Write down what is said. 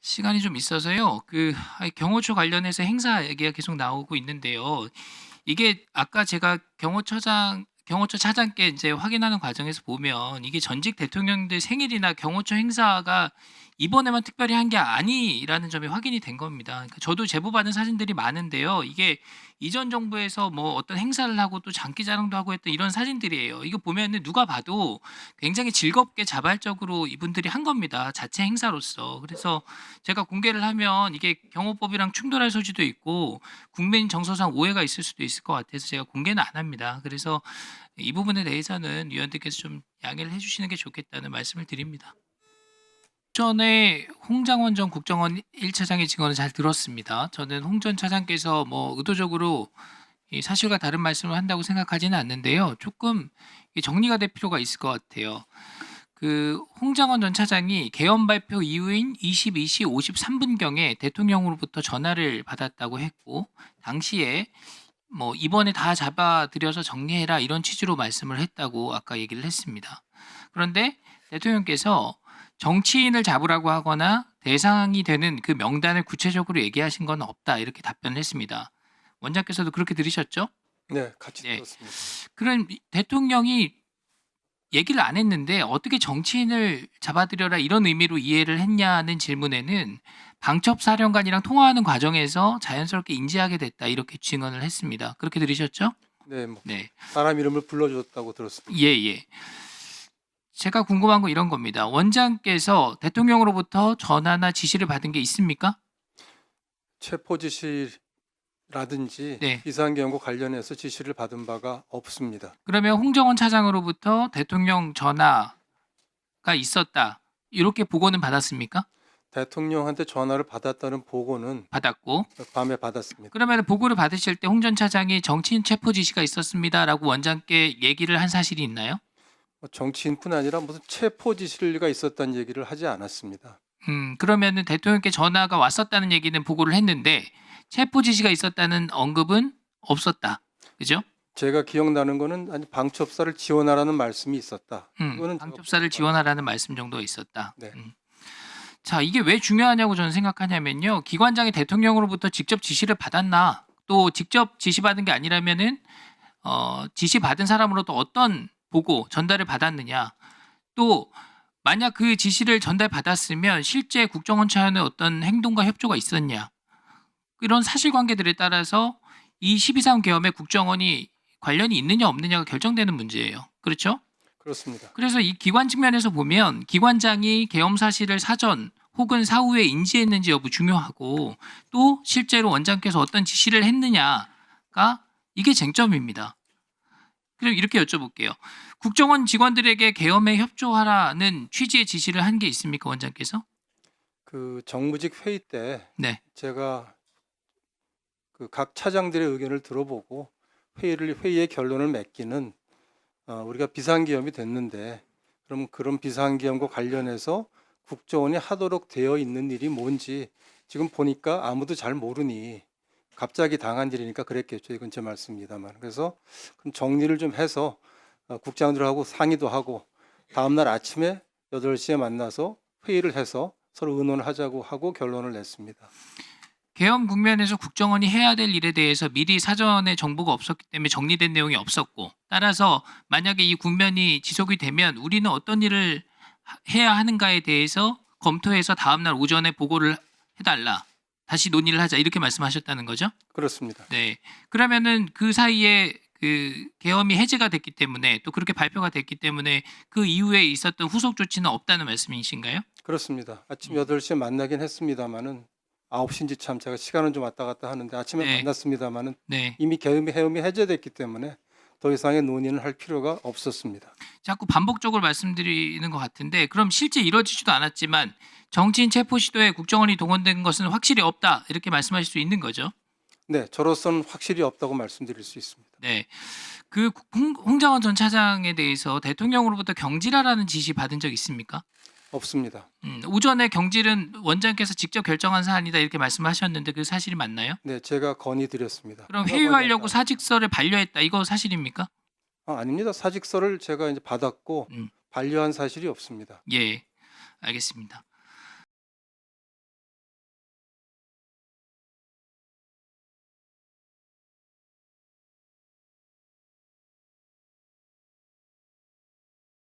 시간이 좀 있어서요. 경호처 관련해서 행사 얘기가 계속 나오고 있는데요. 이게 아까 제가 경호처 차장께 이제 확인하는 과정에서 보면 이게 전직 대통령들 생일이나 경호처 행사가 이번에만 특별히 한 게 아니라는 점이 확인이 된 겁니다. 그러니까 저도 제보받은 사진들이 많은데요. 이게 이전 정부에서 뭐 어떤 행사를 하고 또 장기자랑도 하고 했던 이런 사진들이에요. 이거 보면은 누가 봐도 굉장히 즐겁게 자발적으로 이분들이 한 겁니다. 자체 행사로서. 그래서 제가 공개를 하면 이게 경호법이랑 충돌할 소지도 있고 국민 정서상 오해가 있을 수도 있을 것 같아서 제가 공개는 안 합니다. 그래서 이 부분에 대해서는 위원들께서 좀 양해를 해주시는 게 좋겠다는 말씀을 드립니다. 전에 홍장원 전 국정원 1차장의 증언을 잘 들었습니다. 저는 홍 전 차장께서 뭐 의도적으로 이 사실과 다른 말씀을 한다고 생각하지는 않는데요. 조금 정리가 될 필요가 있을 것 같아요. 홍장원 전 차장이 개헌 발표 이후인 22시 53분경에 대통령으로부터 전화를 받았다고 했고, 당시에 뭐 이번에 다 잡아들여서 정리해라 이런 취지로 말씀을 했다고 아까 얘기를 했습니다. 그런데 대통령께서 정치인을 잡으라고 하거나 대상이 되는 그 명단을 구체적으로 얘기하신 건 없다 이렇게 답변을 했습니다. 원장께서도 그렇게 들으셨죠? 네, 같이 네. 들었습니다. 그럼 대통령이 얘기를 안 했는데 어떻게 정치인을 잡아들여라 이런 의미로 이해를 했냐는 질문에는 방첩사령관이랑 통화하는 과정에서 자연스럽게 인지하게 됐다 이렇게 증언을 했습니다. 그렇게 들으셨죠? 네, 뭐 네. 사람 이름을 불러줬다고 들었습니다. 예, 예. 제가 궁금한 건 이런 겁니다. 원장께서 대통령으로부터 전화나 지시를 받은 게 있습니까? 체포 지시라든지 네. 비상경고 관련해서 지시를 받은 바가 없습니다. 그러면 홍정원 차장으로부터 대통령 전화가 있었다. 이렇게 보고는 받았습니까? 대통령한테 전화를 받았다는 보고는 받았고. 밤에 받았습니다. 그러면 보고를 받으실 때 홍 전 차장이 정치인 체포 지시가 있었습니다라고 원장께 얘기를 한 사실이 있나요? 정치인뿐 아니라 무슨 체포 지시가 있었다는 얘기를 하지 않았습니다. 그러면은 대통령께 전화가 왔었다는 얘기는 보고를 했는데 체포 지시가 있었다는 언급은 없었다. 그죠? 제가 기억나는 거는 아니 방첩사를 지원하라는 말씀이 있었다. 이거는 제가 방첩사를 지원하라는 말씀 정도가 있었다. 네. 자, 이게 왜 중요하냐고 저는 생각하냐면요. 기관장이 대통령으로부터 직접 지시를 받았나, 또 직접 지시받은 게 아니라면은 지시받은 사람으로부터 어떤 보고 전달을 받았느냐, 또 만약 그 지시를 전달받았으면 실제 국정원 차원의 어떤 행동과 협조가 있었냐, 이런 사실관계들에 따라서 이 12.3 계엄에 국정원이 관련이 있느냐 없느냐가 결정되는 문제예요. 그렇죠? 그렇습니다. 그래서 이 기관 측면에서 보면 기관장이 계엄 사실을 사전 혹은 사후에 인지했는지 여부 중요하고, 또 실제로 원장께서 어떤 지시를 했느냐가 이게 쟁점입니다. 그럼 이렇게 여쭤볼게요. 국정원 직원들에게 계엄에 협조하라는 취지의 지시를 한 게 있습니까, 원장께서? 그 정무직 회의 때 네. 제가 그 각 차장들의 의견을 들어보고 회의의 결론을 맺기는 우리가 비상계엄이 됐는데 그럼 그런 비상계엄과 관련해서 국정원이 하도록 되어 있는 일이 뭔지 지금 보니까 아무도 잘 모르니 갑자기 당한 일이니까 그랬겠죠. 이건 제 말씀입니다만. 그래서 그럼 정리를 좀 해서 국장들하고 상의도 하고 다음날 아침에 8시에 만나서 회의를 해서 서로 의논을 하자고 하고 결론을 냈습니다. 계엄 국면에서 국정원이 해야 될 일에 대해서 미리 사전에 정보가 없었기 때문에 정리된 내용이 없었고, 따라서 만약에 이 국면이 지속이 되면 우리는 어떤 일을 해야 하는가에 대해서 검토해서 다음날 오전에 보고를 해달라. 다시 논의를 하자. 이렇게 말씀하셨다는 거죠? 그렇습니다. 네. 그러면은 그 사이에 그 계엄이 해제가 됐기 때문에, 또 그렇게 발표가 됐기 때문에 그 이후에 있었던 후속 조치는 없다는 말씀이신가요? 그렇습니다. 아침 8시에 만나긴 했습니다마는 9시인지 참 제가 시간은 좀 왔다 갔다 하는데 아침에 네. 만났습니다마는 네. 이미 계엄이 해제됐기 때문에 더 이상의 논의는 할 필요가 없었습니다. 자꾸 반복적으로 말씀드리는 것 같은데, 그럼 실제 이뤄지지도 않았지만 정치인 체포 시도에 국정원이 동원된 것은 확실히 없다 이렇게 말씀하실 수 있는 거죠? 네, 저로서는 확실히 없다고 말씀드릴 수 있습니다. 네. 홍장원 전 차장에 대해서 대통령으로부터 경질하라는 지시 받은 적 있습니까? 없습니다. 오전에 경질은 원장께서 직접 결정한 사안이다 이렇게 말씀하셨는데 그 사실이 맞나요? 네, 제가 건의드렸습니다. 그럼 회유하려고 사직서를 반려했다 이거 사실입니까? 아닙니다. 사직서를 제가 이제 받았고 음, 반려한 사실이 없습니다. 예, 알겠습니다.